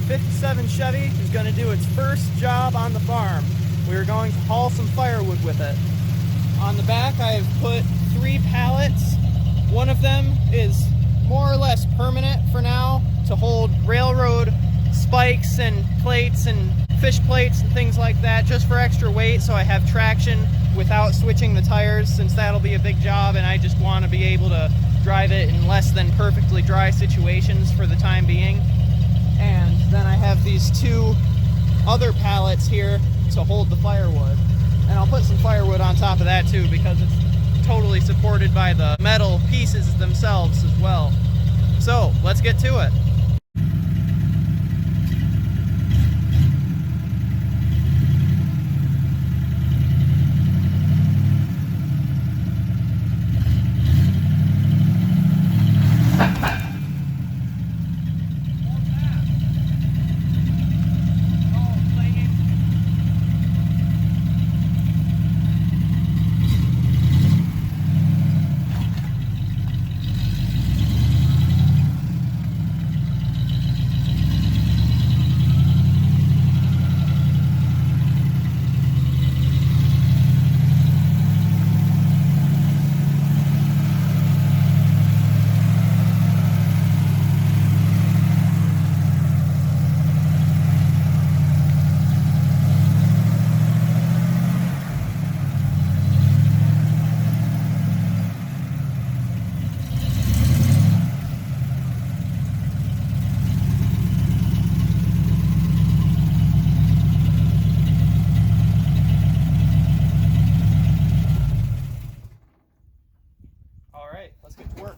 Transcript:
57 Chevy is going to do its first job on the farm. We're going to haul some firewood with it. On the back I've put 3 pallets. One of them is more or less permanent for now to hold railroad spikes and plates and fish plates and things like that, just for extra weight, so I have traction without switching the tires, since that'll be a big job and I just want to be able to drive it in less than perfectly dry situations for the time being. And then I have these 2 other pallets here to hold the firewood, and I'll put some firewood on top of that too, because it's totally supported by the metal pieces themselves as well. So let's get to it. Let's get to work.